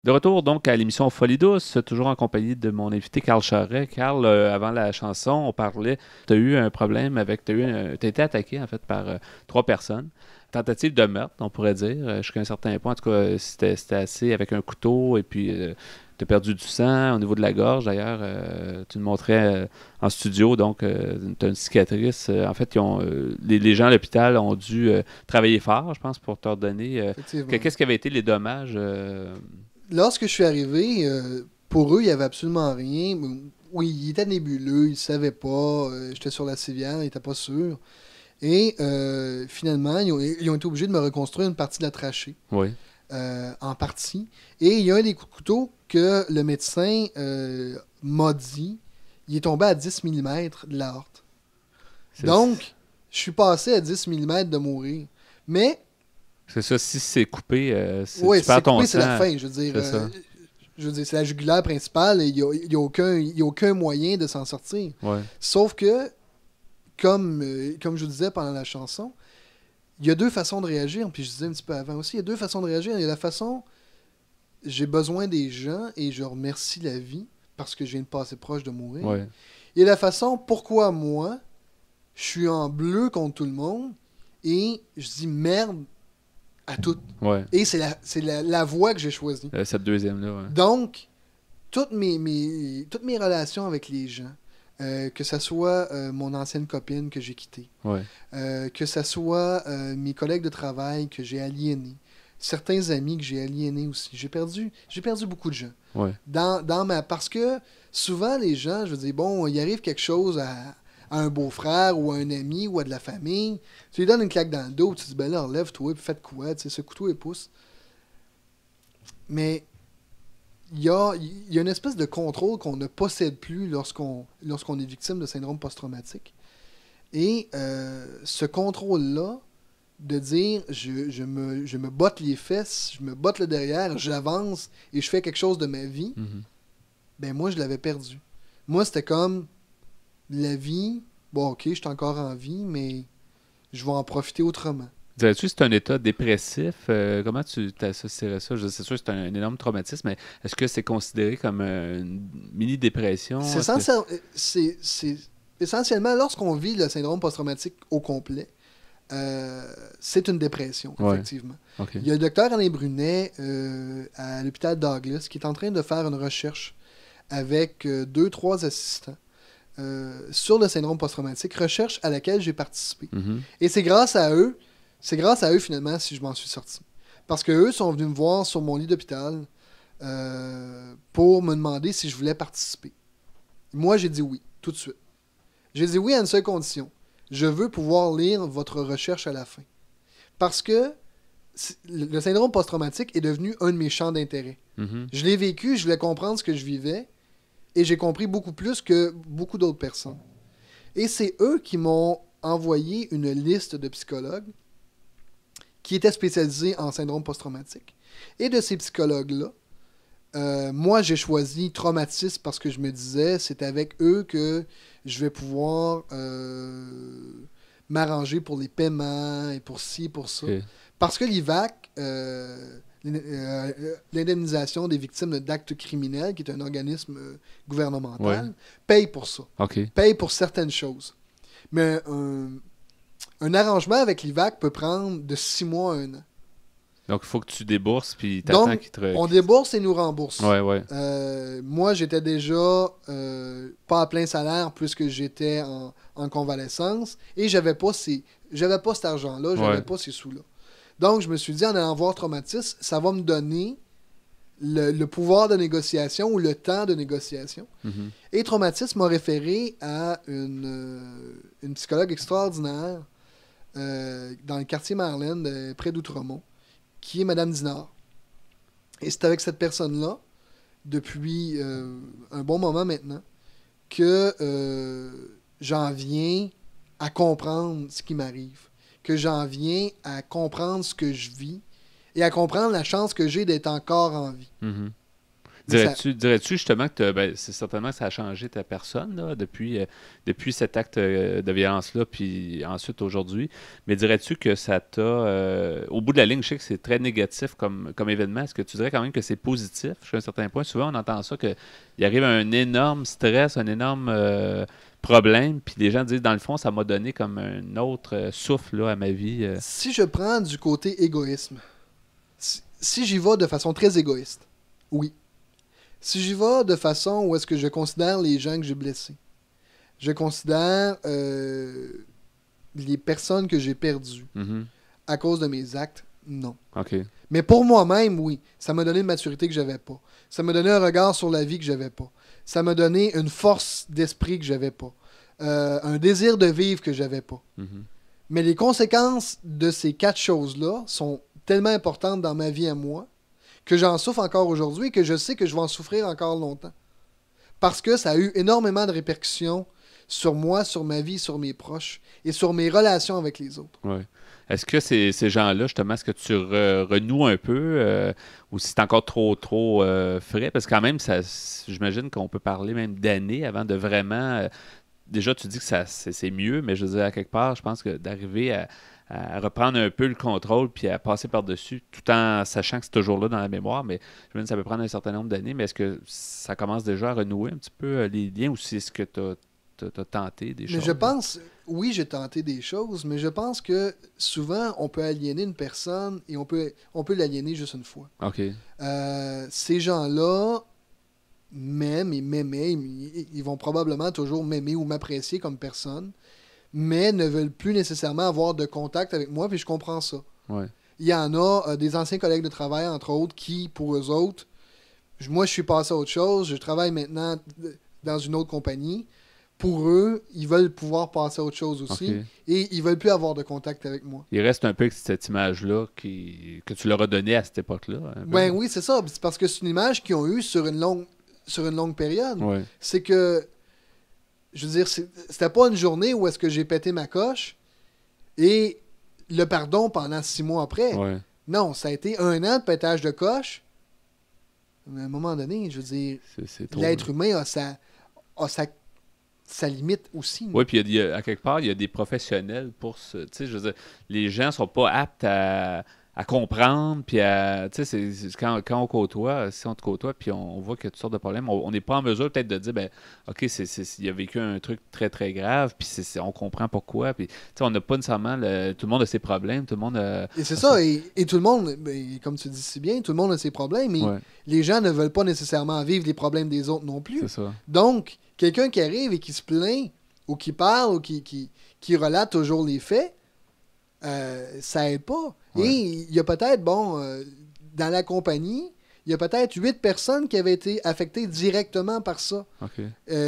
De retour donc à l'émission Folie douce, toujours en compagnie de mon invité Carl Charret. Carl, avant la chanson, on parlait, tu as eu un problème avec, t'as été attaqué en fait par trois personnes. Tentative de meurtre, on pourrait dire, jusqu'à un certain point. En tout cas, c'était assez avec un couteau et puis tu as perdu du sang au niveau de la gorge. D'ailleurs, tu le montrais en studio, donc tu as une cicatrice. En fait, les gens à l'hôpital ont dû travailler fort, je pense, pour t'ordonner. Effectivement. Qu'est-ce qui avait été les dommages? Lorsque je suis arrivé, pour eux, il n'y avait absolument rien. Oui, il était nébuleux, ils ne savaient pas. J'étais sur la civière, ils n'étaient pas sûrs. Et finalement, ils ont été obligés de me reconstruire une partie de la trachée, Oui. en partie. Et il y a un des coups de couteau que le médecin m'a dit, il est tombé à 10 millimètres de l'aorte. C'est Donc, je suis passé à 10 millimètres de mourir. Mais, c'est ça, si c'est coupé, oui, tu si c'est perds ton coupé, c'est la sang. fin. Je veux dire, C'est ça. c'est la jugulaire principale et il y a aucun moyen de s'en sortir. Ouais. Sauf que, comme je vous disais pendant la chanson, il y a deux façons de réagir. Puis je disais un petit peu avant aussi, il y a deux façons de réagir. Il y a la façon, j'ai besoin des gens et je remercie la vie parce que je viens de passer proche de mourir. Ouais. Et la façon, pourquoi moi, je suis en bleu contre tout le monde et je dis merde à tout. Ouais. Et c'est la voie que j'ai choisie. Cette deuxième-là, ouais. Donc, toutes mes relations avec les gens, que ce soit mon ancienne copine que j'ai quittée, Ouais. que ce soit mes collègues de travail que j'ai aliénés, certains amis que j'ai aliénés aussi. J'ai perdu beaucoup de gens. Ouais. Parce que souvent, les gens, je veux dire, bon, il arrive quelque chose à un beau-frère ou à un ami ou à de la famille, tu lui donnes une claque dans le dos, tu te dis, ben là, relève-toi, puis faites quoi, tu sais, ce couteau et pouce. Mais il y a une espèce de contrôle qu'on ne possède plus lorsqu'on est victime de syndrome post-traumatique. Et ce contrôle-là, de dire je me botte les fesses, je me botte le derrière, j'avance et je fais quelque chose de ma vie, Mhm. ben moi je l'avais perdu. Moi c'était comme la vie, bon ok, je suis encore en vie, mais je vais en profiter autrement. Dirais-tu que c'est un état dépressif? Comment tu t'associerais ça? C'est sûr que c'est un énorme traumatisme, mais est-ce que c'est considéré comme une C'est mini-dépression? Est-ce que... c'est essentiellement lorsqu'on vit le syndrome post-traumatique au complet, c'est une dépression, Ouais. effectivement. OK. Il y a le docteur Alain Brunet à l'hôpital Douglas qui est en train de faire une recherche avec deux, trois assistants sur le syndrome post-traumatique, recherche à laquelle j'ai participé. Mhm. Et c'est grâce à eux finalement si je m'en suis sorti. Parce que eux sont venus me voir sur mon lit d'hôpital pour me demander si je voulais participer. Moi, j'ai dit oui, tout de suite. J'ai dit oui à une seule condition. Je veux pouvoir lire votre recherche à la fin. Parce que le syndrome post-traumatique est devenu un de mes champs d'intérêt. Mhm. Je l'ai vécu, je voulais comprendre ce que je vivais, et j'ai compris beaucoup plus que beaucoup d'autres personnes. Et c'est eux qui m'ont envoyé une liste de psychologues qui étaient spécialisés en syndrome post-traumatique. Et de ces psychologues-là, moi, j'ai choisi traumatisme parce que je me disais, c'est avec eux que je vais pouvoir m'arranger pour les paiements et pour ci, pour ça. OK. Parce que l'IVAC, l'indemnisation des victimes d'actes criminels, qui est un organisme Ouais. gouvernemental, paye pour ça. OK. Paye pour certaines choses. Mais un arrangement avec l'IVAC peut prendre de 6 mois à un an. Donc, il faut que tu débourses, puis t'attends Donc, qu'il te... on débourse et nous rembourse. Ouais, ouais. Moi, j'étais déjà pas à plein salaire puisque j'étais en convalescence et j'avais pas cet argent-là, j'avais Ouais. pas ces sous-là. Donc, je me suis dit, en allant voir Traumatis, ça va me donner le pouvoir de négociation ou le temps de négociation. Mhm. Et Traumatis m'a référé à une psychologue extraordinaire dans le quartier Marlène, près d'Outremont, qui est Madame Dinard. Et c'est avec cette personne-là, depuis un bon moment maintenant, que j'en viens à comprendre ce qui m'arrive, que j'en viens à comprendre ce que je vis et à comprendre la chance que j'ai d'être encore en vie. Mhm. Dirais-tu justement que c'est certainement que ça a changé ta personne là, depuis cet acte de violence-là, puis ensuite aujourd'hui. Mais dirais-tu que ça t'a... au bout de la ligne, je sais que c'est très négatif comme événement. Est-ce que tu dirais quand même que c'est positif jusqu'à un certain point? Souvent, on entend ça, qu'il arrive un énorme stress, un énorme problème, puis les gens disent, dans le fond, ça m'a donné comme un autre souffle là, à ma vie. Si je prends du côté égoïsme, si j'y vais de façon très égoïste, oui. Si j'y vais de façon où est-ce que je considère les gens que j'ai blessés, je considère les personnes que j'ai perdues Mhm. à cause de mes actes, non. OK. Mais pour moi-même, oui. Ça m'a donné une maturité que j'avais pas. Ça m'a donné un regard sur la vie que j'avais pas. Ça m'a donné une force d'esprit que j'avais pas. Un désir de vivre que j'avais pas. Mhm. Mais les conséquences de ces 4 choses-là sont tellement importantes dans ma vie à moi que j'en souffre encore aujourd'hui et que je sais que je vais en souffrir encore longtemps. Parce que ça a eu énormément de répercussions sur moi, sur ma vie, sur mes proches et sur mes relations avec les autres. Ouais. Est-ce que ces gens-là, justement, est-ce que tu renoues un peu ou si c'est encore trop frais? Parce que quand même, j'imagine qu'on peut parler même d'années avant de vraiment... déjà, tu dis que c'est mieux, mais je veux dire, à quelque part, je pense que d'arriver à reprendre un peu le contrôle puis à passer par-dessus, tout en sachant que c'est toujours là dans la mémoire, mais j'imagine que ça peut prendre un certain nombre d'années, mais est-ce que ça commence déjà à renouer un petit peu les liens ou si est-ce que tu as tenté des Mais choses? je pense, oui, j'ai tenté des choses, mais je pense que souvent, on peut aliéner une personne et on peut l'aliéner juste une fois. OK. Ces gens-là m'aiment et m'aimaient, ils vont probablement toujours m'aimer ou m'apprécier comme personne, mais ne veulent plus nécessairement avoir de contact avec moi, puis je comprends ça. Ouais. Il y en a des anciens collègues de travail, entre autres, qui, pour eux autres, moi, je suis passé à autre chose, je travaille maintenant dans une autre compagnie. Pour eux, ils veulent pouvoir passer à autre chose aussi, OK. et ils veulent plus avoir de contact avec moi. Il reste un peu avec cette image-là que tu leur as donnée à cette époque-là. Un peu. Ben oui, c'est ça. C'est parce que c'est une image qu'ils ont eue sur une longue période. Ouais. C'est que, je veux dire, c'était pas une journée où est-ce que j'ai pété ma coche et le pardon pendant 6 mois après. Ouais. Non, ça a été 1 an de pétage de coche. Mais à un moment donné, je veux dire, C'est trop. l'être humain a sa limite aussi. Oui, puis à quelque part, il y a des professionnels pour ce. Tu sais, je veux dire, les gens sont pas aptes à comprendre, puis à. Tu sais, quand on côtoie, si on te côtoie, puis on voit qu'il y a toutes sortes de problèmes, on n'est pas en mesure peut-être de dire, ben, OK, il a vécu un truc très, très grave, puis on comprend pourquoi, puis, tu sais, on n'a pas nécessairement. Tout le monde a ses problèmes, tout le monde a. Et c'est ça, et tout le monde, ben, comme tu dis si bien, tout le monde a ses problèmes, mais Ouais, les gens ne veulent pas nécessairement vivre les problèmes des autres non plus. c'est ça. Donc, quelqu'un qui arrive et qui se plaint, ou qui parle, ou qui relate toujours les faits, ça aide pas. Ouais. Et il y a peut-être, dans la compagnie, il y a peut-être 8 personnes qui avaient été affectées directement par ça. OK.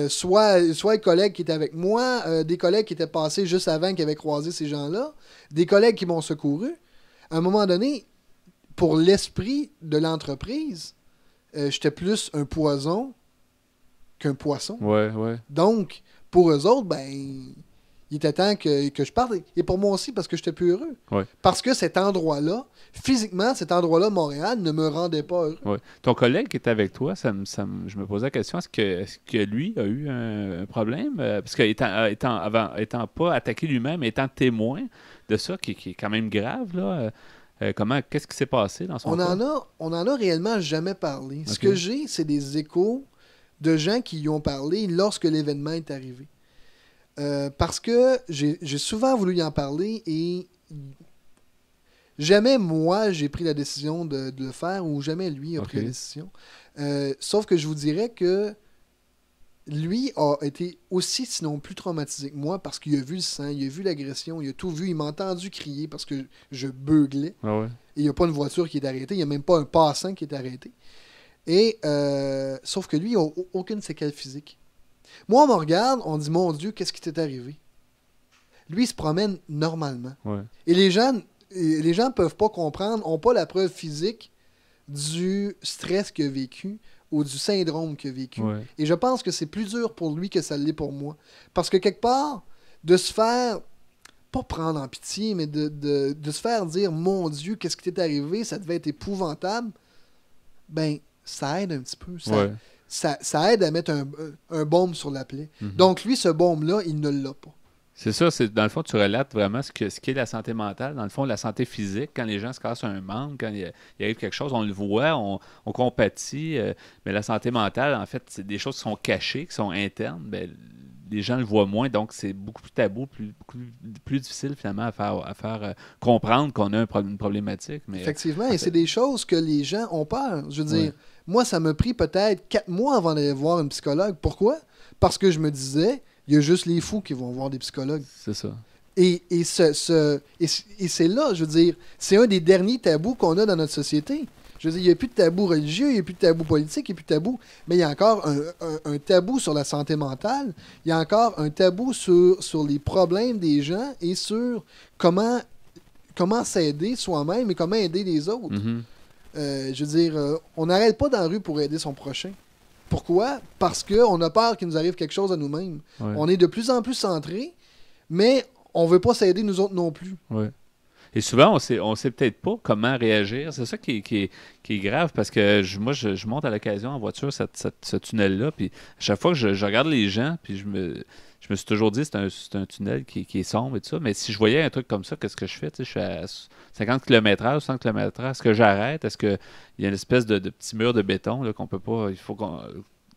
Soit les collègues qui étaient avec moi, des collègues qui étaient passés juste avant, qui avaient croisé ces gens-là, des collègues qui m'ont secouru. À un moment donné, pour l'esprit de l'entreprise, j'étais plus un poison qu'un poisson. Ouais, ouais. Donc, pour eux autres, ben, il était temps que je parte. Et pour moi aussi, parce que j'étais plus heureux. Ouais. Parce que cet endroit-là, physiquement, cet endroit-là, Montréal, ne me rendait pas heureux. Ouais. Ton collègue qui était avec toi, je me posais la question, est-ce que lui a eu un problème? Parce qu'étant pas attaqué lui-même, étant témoin de ça, qui est quand même grave, là, qu'est-ce qui s'est passé dans son On cas? en a réellement jamais parlé. Ce Ok. que j'ai, c'est des échos de gens qui y ont parlé lorsque l'événement est arrivé. Parce que j'ai souvent voulu y en parler et jamais moi j'ai pris la décision de le faire ou jamais lui a pris la Ok. décision. Sauf que je vous dirais que lui a été aussi, sinon plus traumatisé que moi parce qu'il a vu le sang, il a vu l'agression, il a tout vu, il m'a entendu crier parce que je beuglais. Ah ouais. Et il n'y a pas une voiture qui est arrêtée, il n'y a même pas un passant qui est arrêté. Et sauf que lui, il n'a aucune séquelle physique. Moi, on me regarde, on dit, mon Dieu, qu'est-ce qui t'est arrivé? Lui, il se promène normalement. Ouais. Et les gens ne peuvent pas comprendre, n'ont pas la preuve physique du stress qu'il a vécu ou du syndrome qu'il a vécu. Ouais. Et je pense que c'est plus dur pour lui que ça l'est pour moi. Parce que quelque part, de se faire, pas prendre en pitié, mais de se faire dire, mon Dieu, qu'est-ce qui t'est arrivé? Ça devait être épouvantable. Ben, ça aide un petit peu. Ouais. Ça aide à mettre un baume sur la plaie. Mhm. Donc, lui, ce baume-là, il ne l'a pas. C'est ça, dans le fond, tu relates vraiment ce qu'est la santé mentale. Dans le fond, la santé physique, quand les gens se cassent un membre, quand il arrive quelque chose, on le voit, on compatit. Mais la santé mentale, en fait, c'est des choses qui sont cachées, qui sont internes. Ben, les gens le voient moins, donc c'est beaucoup plus tabou, plus difficile finalement à faire comprendre qu'on a une problématique. Mais, Effectivement, et c'est des choses que les gens ont peur. Je veux dire, moi, ça m'a pris peut-être 4 mois avant d'aller voir un psychologue. Pourquoi? Parce que je me disais, il y a juste les fous qui vont voir des psychologues. C'est ça. Et c'est là, je veux dire, c'est un des derniers tabous qu'on a dans notre société. Je veux dire, il n'y a plus de tabou religieux, il n'y a plus de tabou politique, il n'y a plus de tabou. Mais il y a encore un tabou sur la santé mentale. Il y a encore un tabou sur les problèmes des gens et sur comment s'aider soi-même et comment aider les autres. Mhm. Je veux dire, on n'arrête pas dans la rue pour aider son prochain. Pourquoi? Parce qu'on a peur qu'il nous arrive quelque chose à nous-mêmes. Ouais. On est de plus en plus centré, mais on veut pas s'aider nous autres non plus. Ouais. Et souvent, on sait peut-être pas comment réagir. C'est ça qui est grave parce que moi, je monte à l'occasion en voiture ce tunnel-là. Puis à chaque fois que je regarde les gens, puis je me suis toujours dit c'est un tunnel qui est sombre et tout ça. Mais si je voyais un truc comme ça, qu'est-ce que je fais? Tu sais, je suis à 50 km/h, 60 km/h. Est-ce que j'arrête? Est-ce qu'il y a une espèce de petit mur de béton là, qu'on peut pas.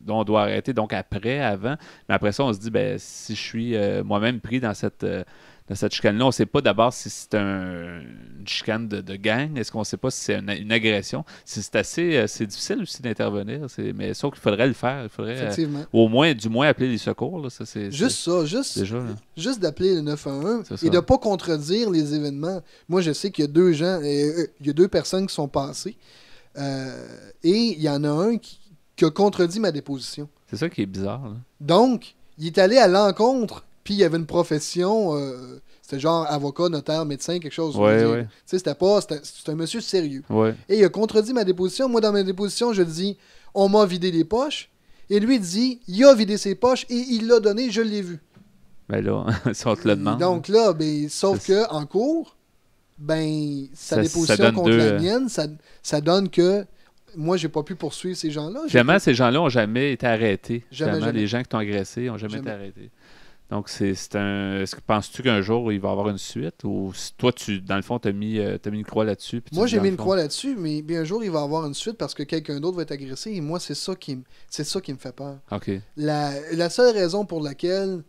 Dont on doit arrêter, donc avant. Mais après ça, on se dit, ben, si je suis moi-même pris dans cette chicane-là, on ne sait pas d'abord si c'est une chicane de gang, est-ce qu'on ne sait pas si c'est une agression. C'est c'est difficile aussi d'intervenir, mais sauf qu'il faudrait le faire. Il faudrait Effectivement. du moins appeler les secours. Là, Juste d'appeler le 911 C'est ça. et de ne pas contredire les événements. Moi, je sais qu'il y a deux gens, il y a deux personnes qui sont passées et il y en a un qui a contredit ma déposition. C'est ça qui est bizarre. Là. Donc, il est allé à l'encontre, puis il y avait une profession, c'était genre avocat, notaire, médecin, quelque chose. Ouais. Tu sais, c'était un monsieur sérieux. Ouais. Et il a contredit ma déposition. Moi, dans ma déposition, je dis, on m'a vidé les poches. Et lui dit, il a vidé ses poches et il l'a donné, je l'ai vu. Ben là, si on te le demande. Donc là, ben, sauf que en cours, ben, sa déposition contre la mienne, ça donne que moi, j'ai pas pu poursuivre ces gens-là. Finalement, ces gens-là n'ont jamais été arrêtés. Jamais. Les gens qui t'ont agressé n'ont jamais été arrêtés. Donc, est-ce que penses-tu qu'un jour, il va y avoir une suite? Ou toi, dans le fond, tu as mis une croix là-dessus? Moi, j'ai mis une croix là-dessus, mais bien, un jour, il va y avoir une suite parce que quelqu'un d'autre va être agressé. Et moi, c'est ça qui me fait peur. OK. La seule raison pour laquelle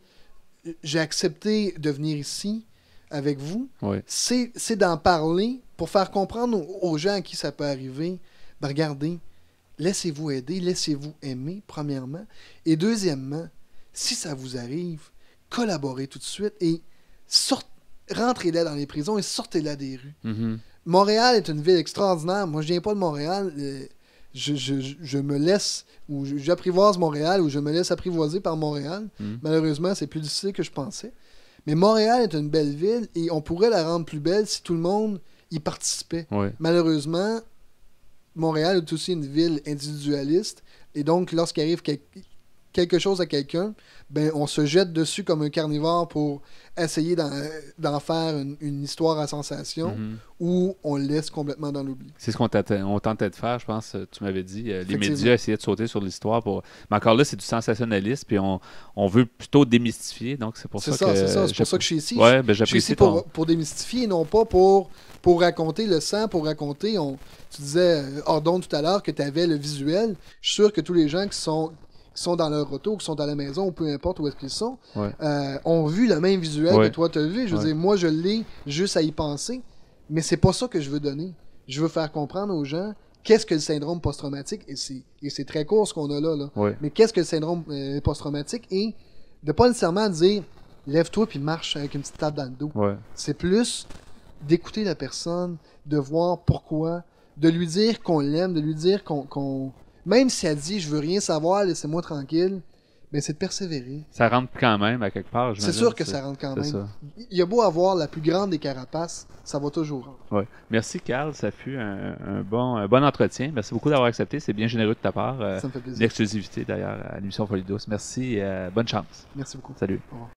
j'ai accepté de venir ici avec vous, c'est d'en parler pour faire comprendre aux gens à qui ça peut arriver. Ben, regardez, laissez-vous aider, laissez-vous aimer, premièrement. Et deuxièmement, si ça vous arrive, collaborez tout de suite et rentrez là dans les prisons et sortez-là des rues. Mm-hmm. Montréal est une ville extraordinaire. Moi, je viens pas de Montréal. Je me laisse, ou j'apprivoise Montréal, ou je me laisse apprivoiser par Montréal. Malheureusement, c'est plus difficile que je pensais. Mais Montréal est une belle ville et on pourrait la rendre plus belle si tout le monde y participait. Malheureusement, Montréal est aussi une ville individualiste et donc lorsqu'il arrive quelque chose à quelqu'un, ben on se jette dessus comme un carnivore pour essayer d'en faire une histoire à sensation ou on le laisse complètement dans l'oubli. C'est ce qu'on tentait de faire, je pense, tu m'avais dit. Les médias essayaient de sauter sur l'histoire. Mais encore là, c'est du sensationnalisme, puis on veut plutôt démystifier. Donc, c'est pour ça que... C'est pour ça que je suis ici. Ouais, ben, je suis ici pour démystifier et non pas pour raconter le sang, pour raconter... Tu disais, Ordon, tout à l'heure, que tu avais le visuel. Je suis sûr que tous les gens qui sont dans leur auto, qui sont à la maison, ou peu importe où est-ce qu'ils sont, ont vu le même visuel que toi tu as vu. Je veux dire, moi, je l'ai juste à y penser, mais c'est pas ça que je veux donner. Je veux faire comprendre aux gens qu'est-ce que le syndrome post-traumatique, et c'est très court ce qu'on a là. Mais qu'est-ce que le syndrome post-traumatique, et de pas nécessairement dire lève-toi puis marche avec une petite tape dans le dos. C'est plus d'écouter la personne, de voir pourquoi, de lui dire qu'on l'aime, de lui dire qu'on même si elle dit « je veux rien savoir, laissez-moi tranquille », ben c'est de persévérer. Ça rentre quand même à quelque part, c'est sûr que ça rentre quand même. Ça. Il y a beau avoir la plus grande des carapaces, ça va toujours rentrer. Merci Carl, ça fut un bon entretien. Merci beaucoup d'avoir accepté, c'est bien généreux de ta part. Ça me fait plaisir. L'exclusivité d'ailleurs à l'émission Folie Douce. Merci et bonne chance. Merci beaucoup. Salut. Au revoir.